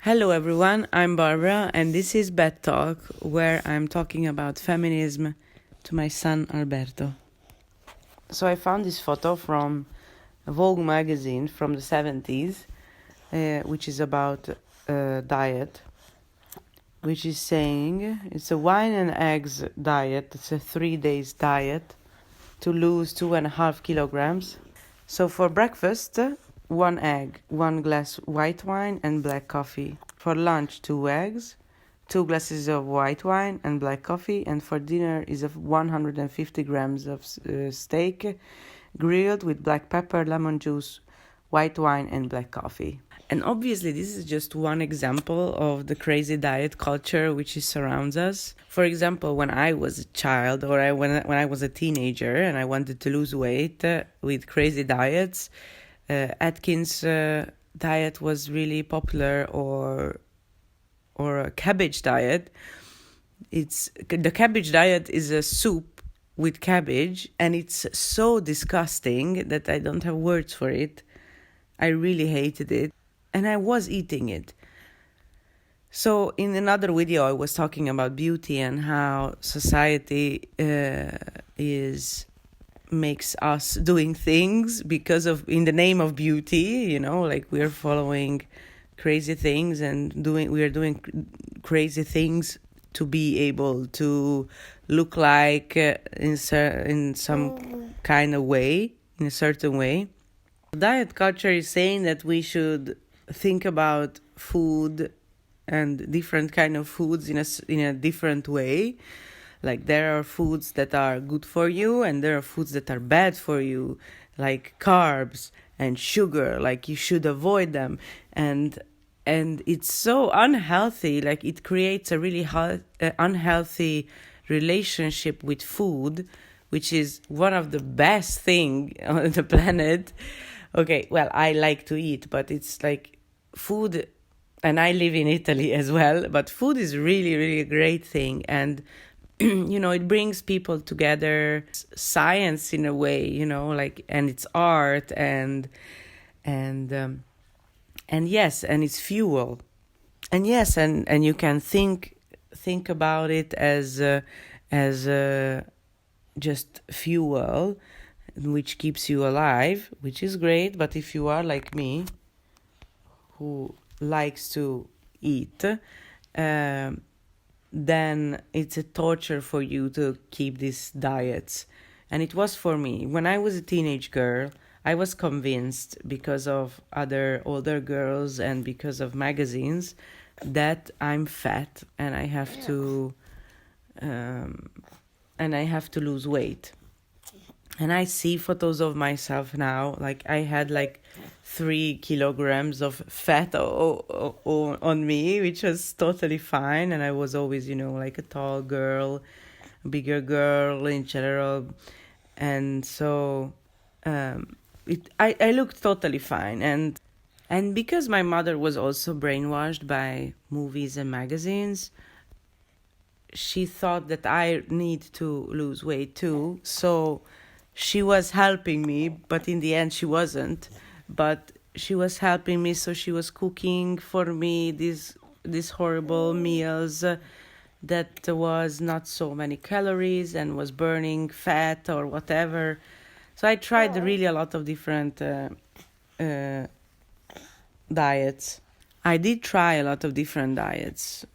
Hello everyone, I'm Barbara and this is Bed Talk, where I'm talking about feminism to my son Alberto. So I found this photo from Vogue magazine from the 70s, which is about diet, which is saying it's a wine and eggs diet. It's a 3 days diet to lose 2.5 kilograms. So for breakfast, 1 egg, 1 glass white wine and black coffee. For lunch, 2 eggs, 2 glasses of white wine and black coffee. And for dinner is 150 grams of steak, grilled with black pepper, lemon juice, white wine and black coffee. And obviously this is just one example of the crazy diet culture which surrounds us. For example, when I was a child or when I was a teenager and I wanted to lose weight with crazy diets, Atkins diet was really popular, or a cabbage diet. The cabbage diet is a soup with cabbage, and it's so disgusting that I don't have words for it. I really hated it, and I was eating it. So in another video, I was talking about beauty and how society makes us doing things in the name of beauty, like we're following crazy things and we're doing crazy things to be able to look like in some kind of way, in a certain way. Diet culture is saying that we should think about food and different kind of foods in a different way. Like there are foods that are good for you and there are foods that are bad for you, like carbs and sugar, like you should avoid them. And it's so unhealthy, like it creates a really unhealthy relationship with food, which is one of the best thing on the planet. Okay, well, I like to eat, but it's like food, and I live in Italy as well, but food is really, really a great thing. And it brings people together, science in a way, and it's art and yes, and it's fuel. And yes, and you can think about it as just fuel, which keeps you alive, which is great. But if you are like me, who likes to eat, then it's a torture for you to keep these diets. And it was for me. When I was a teenage girl, I was convinced, because of other older girls and because of magazines, that I'm fat and I have to lose weight. And I see photos of myself now, like I had 3 kilograms of fat on me, which was totally fine. And I was always, like a tall girl, bigger girl in general. And so I looked totally fine. And because my mother was also brainwashed by movies and magazines, she thought that I need to lose weight too. So she was helping me, but in the end she wasn't. But she was helping me, so she was cooking for me these horrible meals that was not so many calories and was burning fat or whatever. So I tried really a lot of different diets. I did try a lot of different diets,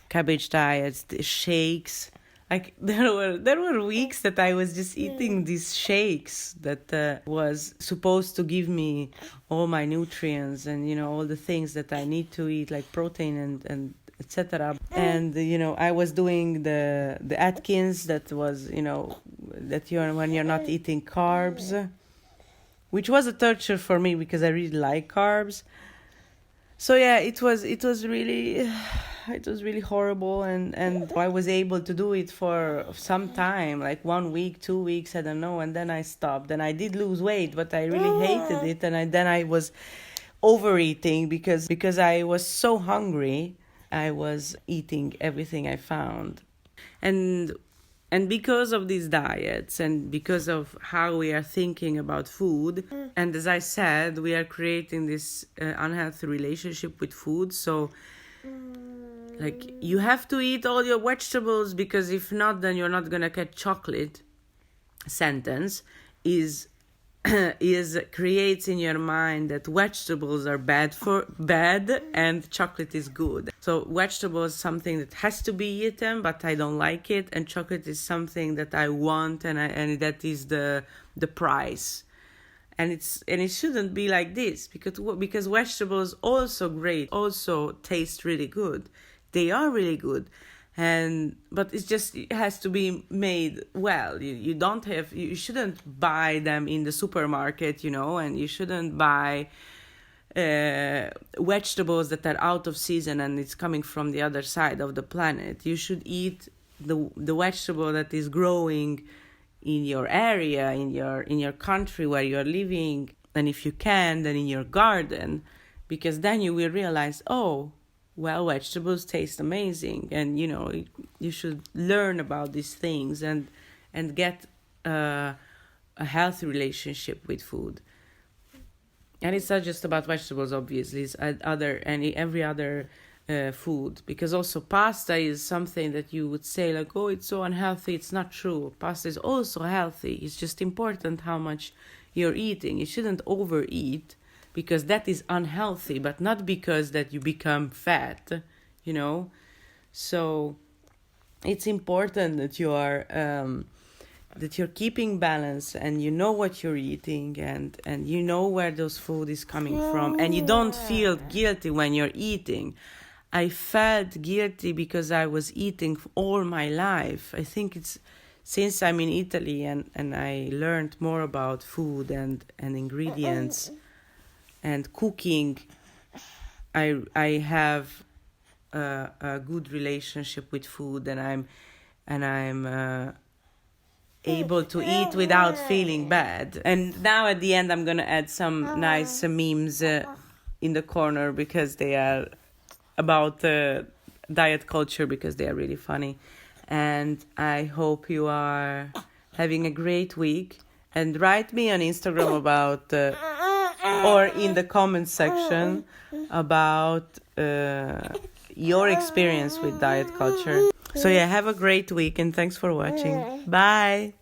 cabbage diets, the shakes. Like there were weeks that I was just eating these shakes that was supposed to give me all my nutrients and all the things that I need to eat, like protein and etc. And I was doing the Atkins, that was that when you're not eating carbs, which was a torture for me because I really like carbs. So yeah, it was really horrible, and I was able to do it for some time, like 1 week, 2 weeks, I don't know, and then I stopped. And I did lose weight, but I really hated it, and then I was overeating because I was so hungry. I was eating everything I found. And because of these diets and because of how we are thinking about food, and as I said, we are creating this unhealthy relationship with food. So Like, you have to eat all your vegetables because if not, then you're not gonna get chocolate. Sentence is creates in your mind that vegetables are bad and chocolate is good. So vegetables is something that has to be eaten, but I don't like it, and chocolate is something that I want, and that is the price. And it shouldn't be like this, because vegetables also taste really good. They are really good. But it has to be made well. You shouldn't buy them in the supermarket, and you shouldn't buy vegetables that are out of season and it's coming from the other side of the planet. You should eat the vegetable that is growing in your area, in your country where you're living, and if you can, then in your garden, because then you will realize, oh, well, vegetables taste amazing, and you should learn about these things and get a healthy relationship with food. And it's not just about vegetables, obviously. It's every other food, because also pasta is something that you would say like, oh, it's so unhealthy. It's not true. Pasta is also healthy. It's just important how much you're eating. You shouldn't overeat, because that is unhealthy, but not because that you become fat, So it's important that you are that you're keeping balance, and you know what you're eating, and you know where those food is coming from, and you don't feel guilty when you're eating. I felt guilty because I was eating all my life. I think it's since I'm in Italy and I learned more about food and ingredients and cooking, I have a good relationship with food, and I'm able to eat without feeling bad. And now at the end, I'm gonna add some nice memes in the corner, because they are about diet culture, because they are really funny. And I hope you are having a great week, and write me on Instagram about or in the comment section about your experience with diet culture. So yeah, have a great week, and thanks for watching. Bye.